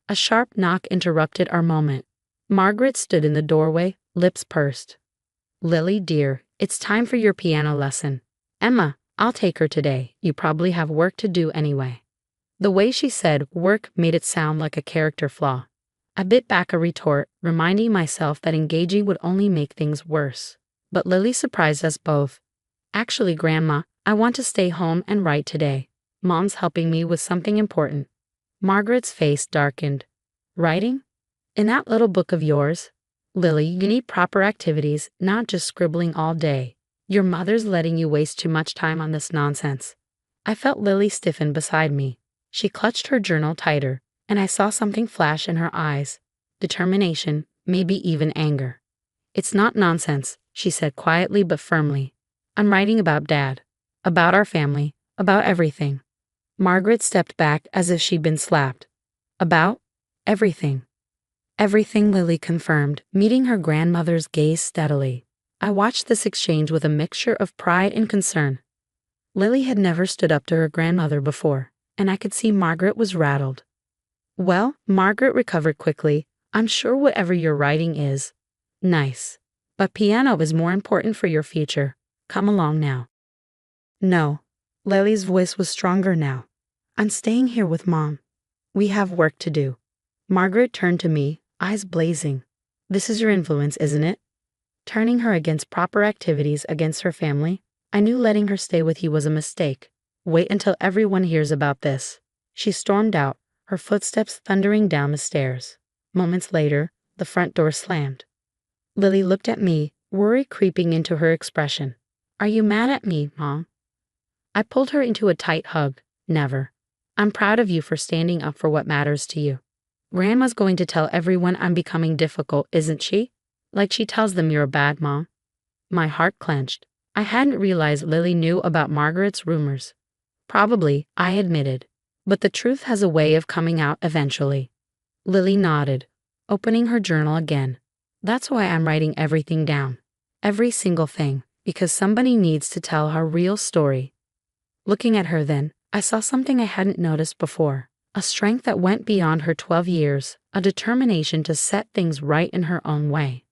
Speaker 2: A sharp knock interrupted our moment. Margaret stood in the doorway, lips pursed. Lily, dear, it's time for your piano lesson. Emma, I'll take her today. You probably have work to do anyway. The way she said work made it sound like a character flaw. I bit back a retort, reminding myself that engaging would only make things worse. But Lily surprised us both. Actually, Grandma, I want to stay home and write today. Mom's helping me with something important. Margaret's face darkened. Writing? In that little book of yours? Lily, you need proper activities, not just scribbling all day. Your mother's letting you waste too much time on this nonsense. I felt Lily stiffen beside me. She clutched her journal tighter, and I saw something flash in her eyes. Determination, maybe even anger. "It's not nonsense," she said quietly but firmly. "I'm writing about Dad. About our family. About everything." Margaret stepped back as if she'd been slapped. "About? Everything." "Everything," Lily confirmed, meeting her grandmother's gaze steadily. I watched this exchange with a mixture of pride and concern. Lily had never stood up to her grandmother before, and I could see Margaret was rattled. "Well," Margaret recovered quickly, "I'm sure whatever you're writing is nice. But piano is more important for your future. Come along now." "No." Lily's voice was stronger now. "I'm staying here with Mom. We have work to do." Margaret turned to me, eyes blazing. "This is your influence, isn't it? Turning her against proper activities against her family? I knew letting her stay with you was a mistake. Wait until everyone hears about this." She stormed out, her footsteps thundering down the stairs. Moments later, the front door slammed. Lily looked at me, worry creeping into her expression. "Are you mad at me, Mom?" I pulled her into a tight hug. "Never. I'm proud of you for standing up for what matters to you. Grandma's going to tell everyone I'm becoming difficult, isn't she? Like she tells them you're a bad mom." My heart clenched. I hadn't realized Lily knew about Margaret's rumors. "Probably," I admitted. "But the truth has a way of coming out eventually." Lily nodded, opening her journal again. "That's why I'm writing everything down. Every single thing, because somebody needs to tell her real story." Looking at her then, I saw something I hadn't noticed before. A strength that went beyond her 12 years, a determination to set things right in her own way.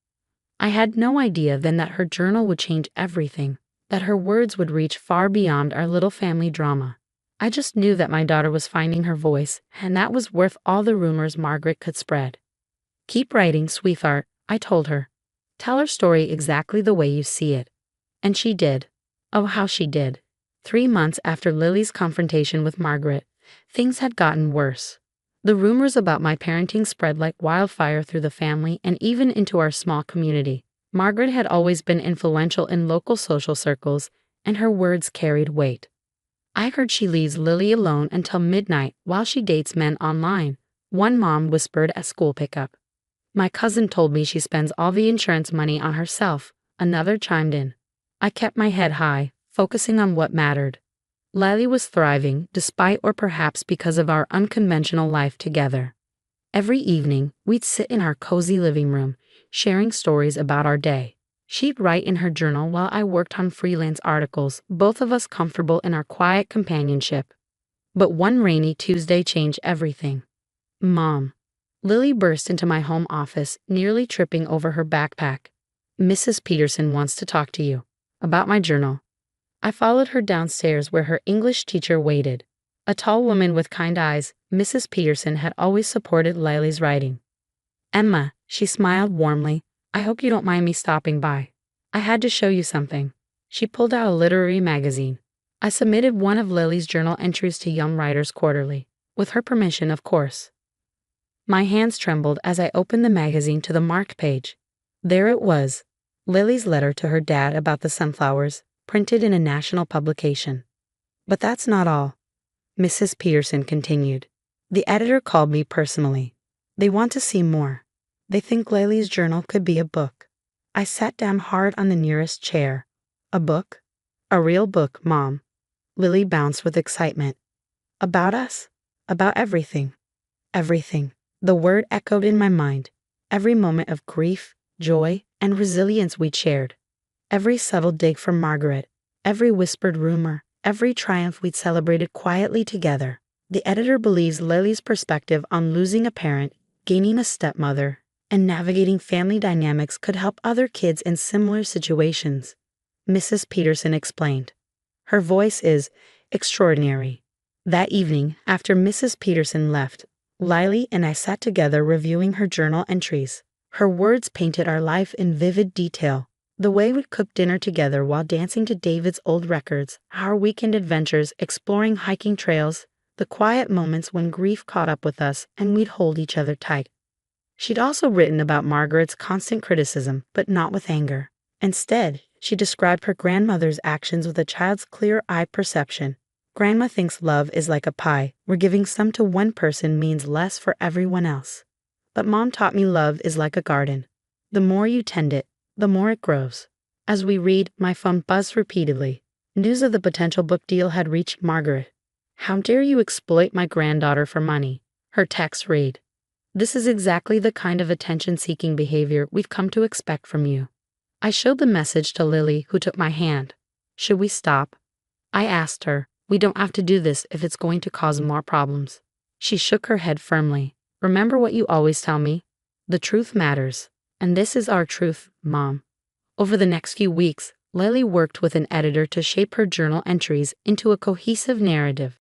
Speaker 2: I had no idea then that her journal would change everything, that her words would reach far beyond our little family drama. I just knew that my daughter was finding her voice, and that was worth all the rumors Margaret could spread. "Keep writing, sweetheart," I told her. "Tell her story exactly the way you see it." And she did. Oh, how she did. 3 months after Lily's confrontation with Margaret, things had gotten worse. The rumors about my parenting spread like wildfire through the family and even into our small community. Margaret had always been influential in local social circles, and her words carried weight. "I heard she leaves Lily alone until midnight while she dates men online," one mom whispered at school pickup. "My cousin told me she spends all the insurance money on herself," another chimed in. I kept my head high, focusing on what mattered. Lily was thriving, despite or perhaps because of our unconventional life together. Every evening, we'd sit in our cozy living room, sharing stories about our day. She'd write in her journal while I worked on freelance articles, both of us comfortable in our quiet companionship. But one rainy Tuesday changed everything. "Mom." Lily burst into my home office, nearly tripping over her backpack. "Mrs. Peterson wants to talk to you. About my journal." I followed her downstairs where her English teacher waited. A tall woman with kind eyes, Mrs. Peterson had always supported Lily's writing. "Emma," she smiled warmly, "I hope you don't mind me stopping by. I had to show you something." She pulled out a literary magazine. I submitted one of Lily's journal entries to Young Writers Quarterly, with her permission, of course. My hands trembled as I opened the magazine to the marked page. There it was, Lily's letter to her dad about the sunflowers, printed in a national publication. "But that's not all," Mrs. Peterson continued. "The editor called me personally. They want to see more. They think Lily's journal could be a book." I sat down hard on the nearest chair. "A book? A real book, Mom?" Lily bounced with excitement. "About us? About everything." Everything. The word echoed in my mind. Every moment of grief, joy, and resilience we'd shared. Every subtle dig from Margaret, every whispered rumor, every triumph we'd celebrated quietly together. The editor believes Lily's perspective on losing a parent, gaining a stepmother, and navigating family dynamics could help other kids in similar situations, Mrs. Peterson explained. Her voice is extraordinary. That evening, after Mrs. Peterson left, Lily and I sat together reviewing her journal entries. Her words painted our life in vivid detail. The way we'd cook dinner together while dancing to David's old records, our weekend adventures exploring hiking trails, the quiet moments when grief caught up with us and we'd hold each other tight. She'd also written about Margaret's constant criticism, but not with anger. Instead, she described her grandmother's actions with a child's clear-eyed perception. Grandma thinks love is like a pie, where giving some to one person means less for everyone else. But Mom taught me love is like a garden. The more you tend it, the more it grows. As we read, my phone buzzed repeatedly. News of the potential book deal had reached Margaret. "How dare you exploit my granddaughter for money?" her text read. "This is exactly the kind of attention-seeking behavior we've come to expect from you." I showed the message to Lily, who took my hand. "Should we stop?" I asked her. "We don't have to do this if it's going to cause more problems." She shook her head firmly. "Remember what you always tell me? The truth matters. And this is our truth, Mom." Over the next few weeks, Lily worked with an editor to shape her journal entries into a cohesive narrative.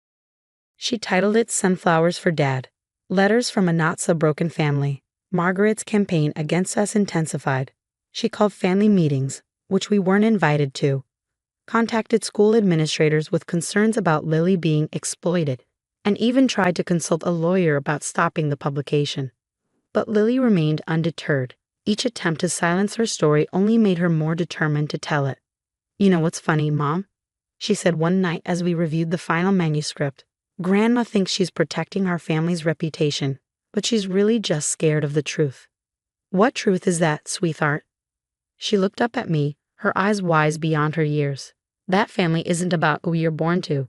Speaker 2: She titled it Sunflowers for Dad, Letters from a Not-So-Broken Family. Margaret's campaign against us intensified. She called family meetings, which we weren't invited to, contacted school administrators with concerns about Lily being exploited, and even tried to consult a lawyer about stopping the publication. But Lily remained undeterred. Each attempt to silence her story only made her more determined to tell it. "You know what's funny, Mom?" she said one night as we reviewed the final manuscript. "Grandma thinks she's protecting our family's reputation, but she's really just scared of the truth." "What truth is that, sweetheart?" She looked up at me, her eyes wise beyond her years. "That family isn't about who you're born to.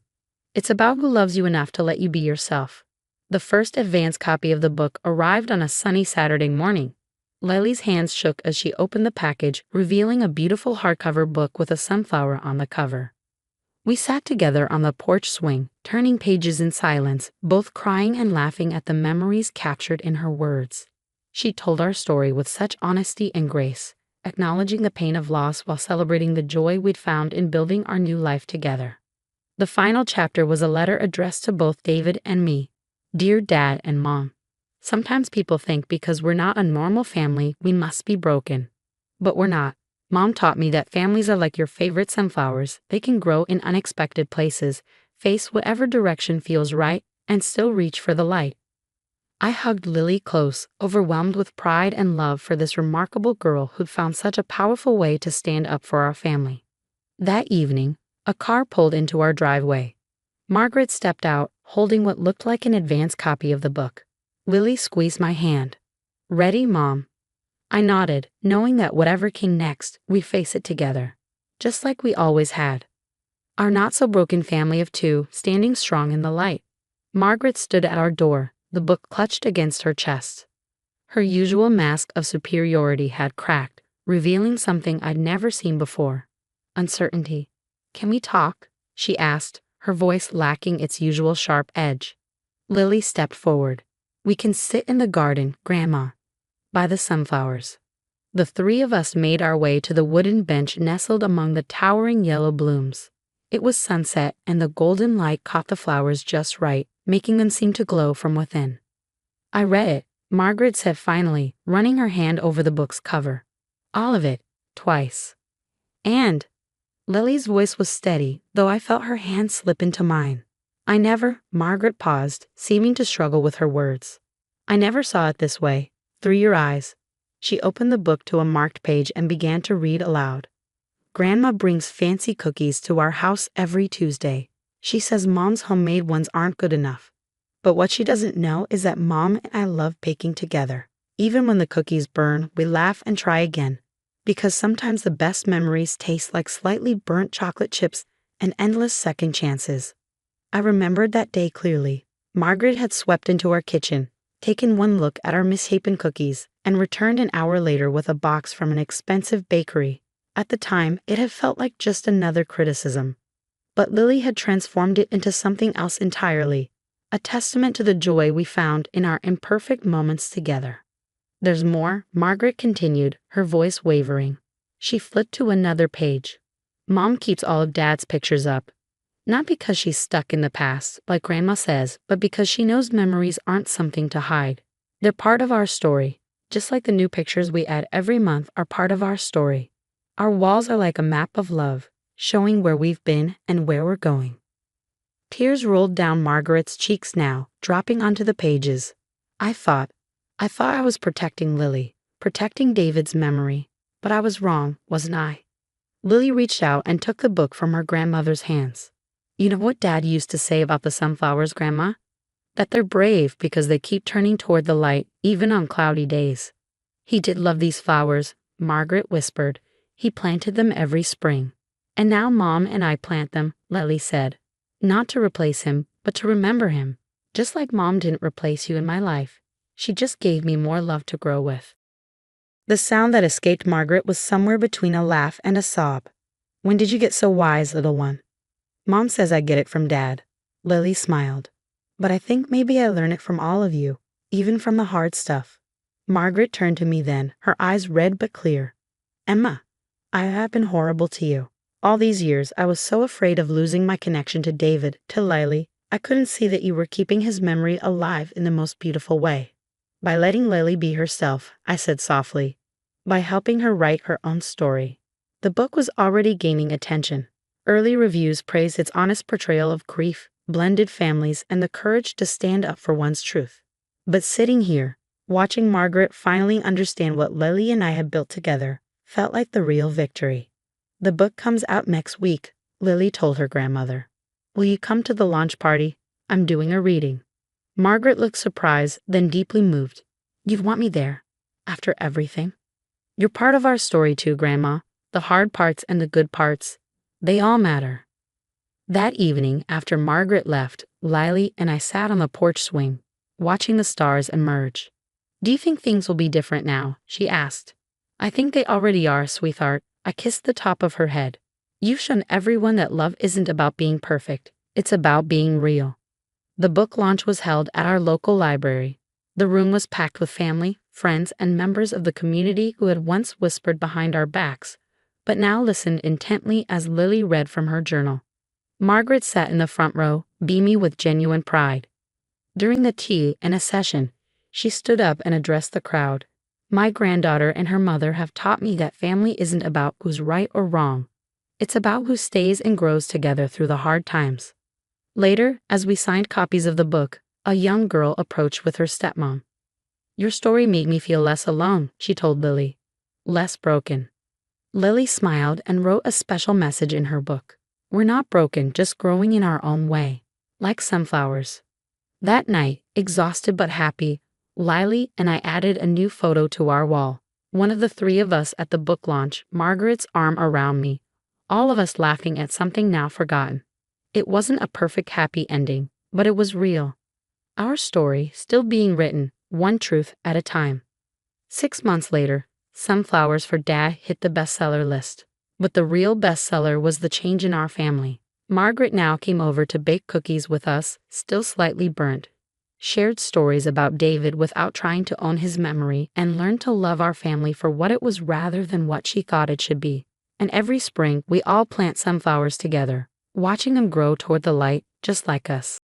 Speaker 2: It's about who loves you enough to let you be yourself." The first advance copy of the book arrived on a sunny Saturday morning. Lily's hands shook as she opened the package, revealing a beautiful hardcover book with a sunflower on the cover. We sat together on the porch swing, turning pages in silence, both crying and laughing at the memories captured in her words. She told our story with such honesty and grace, acknowledging the pain of loss while celebrating the joy we'd found in building our new life together. The final chapter was a letter addressed to both David and me. "Dear Dad and Mom, sometimes people think because we're not a normal family, we must be broken. But we're not. Mom taught me that families are like your favorite sunflowers. They can grow in unexpected places, face whatever direction feels right, and still reach for the light." I hugged Lily close, overwhelmed with pride and love for this remarkable girl who'd found such a powerful way to stand up for our family. That evening, a car pulled into our driveway. Margaret stepped out, holding what looked like an advance copy of the book. Lily squeezed my hand. "Ready, Mom?" I nodded, knowing that whatever came next, we'd face it together. Just like we always had. Our not-so-broken family of two, standing strong in the light. Margaret stood at our door, the book clutched against her chest. Her usual mask of superiority had cracked, revealing something I'd never seen before. Uncertainty. "Can we talk?" she asked, her voice lacking its usual sharp edge. Lily stepped forward. "We can sit in the garden, Grandma, by the sunflowers." The three of us made our way to the wooden bench nestled among the towering yellow blooms. It was sunset, and the golden light caught the flowers just right, making them seem to glow from within. "I read it," Margaret said finally, running her hand over the book's cover. "All of it, twice." "And?" Lily's voice was steady, though I felt her hand slip into mine. Margaret paused, seeming to struggle with her words. "I never saw it this way, through your eyes." She opened the book to a marked page and began to read aloud. "Grandma brings fancy cookies to our house every Tuesday. She says Mom's homemade ones aren't good enough. But what she doesn't know is that Mom and I love baking together. Even when the cookies burn, we laugh and try again. Because sometimes the best memories taste like slightly burnt chocolate chips and endless second chances." I remembered that day clearly. Margaret had swept into our kitchen, taken one look at our misshapen cookies, and returned an hour later with a box from an expensive bakery. At the time, it had felt like just another criticism. But Lily had transformed it into something else entirely, a testament to the joy we found in our imperfect moments together. "There's more," Margaret continued, her voice wavering. She flipped to another page. "Mom keeps all of Dad's pictures up. Not because she's stuck in the past, like Grandma says, but because she knows memories aren't something to hide. They're part of our story, just like the new pictures we add every month are part of our story. Our walls are like a map of love, showing where we've been and where we're going." Tears rolled down Margaret's cheeks now, dropping onto the pages. I thought I was protecting Lily, protecting David's memory, but I was wrong, wasn't I? Lily reached out and took the book from her grandmother's hands. You know what Dad used to say about the sunflowers, Grandma? That they're brave because they keep turning toward the light, even on cloudy days. He did love these flowers, Margaret whispered. He planted them every spring. And now Mom and I plant them, Lily said. Not to replace him, but to remember him. Just like Mom didn't replace you in my life. She just gave me more love to grow with. The sound that escaped Margaret was somewhere between a laugh and a sob. When did you get so wise, little one? Mom says I get it from Dad. Lily smiled. But I think maybe I learn it from all of you, even from the hard stuff. Margaret turned to me then, her eyes red but clear. Emma, I have been horrible to you. All these years I was so afraid of losing my connection to David, to Lily. I couldn't see that you were keeping his memory alive in the most beautiful way. By letting Lily be herself, I said softly. By helping her write her own story. The book was already gaining attention. Early reviews praised its honest portrayal of grief, blended families, and the courage to stand up for one's truth. But sitting here, watching Margaret finally understand what Lily and I had built together, felt like the real victory. The book comes out next week, Lily told her grandmother. Will you come to the launch party? I'm doing a reading. Margaret looked surprised, then deeply moved. You'd want me there? After everything? You're part of our story too, Grandma. The hard parts and the good parts. They all matter. That evening, after Margaret left, Lily and I sat on the porch swing, watching the stars emerge. Do you think things will be different now? She asked. I think they already are, sweetheart. I kissed the top of her head. You've shown everyone that love isn't about being perfect. It's about being real. The book launch was held at our local library. The room was packed with family, friends, and members of the community who had once whispered behind our backs, but now listened intently as Lily read from her journal. Margaret sat in the front row, beaming with genuine pride. During the tea and a session, she stood up and addressed the crowd. My granddaughter and her mother have taught me that family isn't about who's right or wrong. It's about who stays and grows together through the hard times. Later, as we signed copies of the book, a young girl approached with her stepmom. Your story made me feel less alone, she told Lily. Less broken. Lily smiled and wrote a special message in her book. We're not broken, just growing in our own way, like sunflowers. That night, exhausted but happy, Lily and I added a new photo to our wall. One of the three of us at the book launch, Margaret's arm around me, all of us laughing at something now forgotten. It wasn't a perfect happy ending, but it was real. Our story still being written, one truth at a time. 6 months later, Sunflowers for Dad hit the bestseller list. But the real bestseller was the change in our family. Margaret now came over to bake cookies with us, still slightly burnt. Shared stories about David without trying to own his memory, and learned to love our family for what it was rather than what she thought it should be. And every spring, we all plant sunflowers together, watching them grow toward the light, just like us.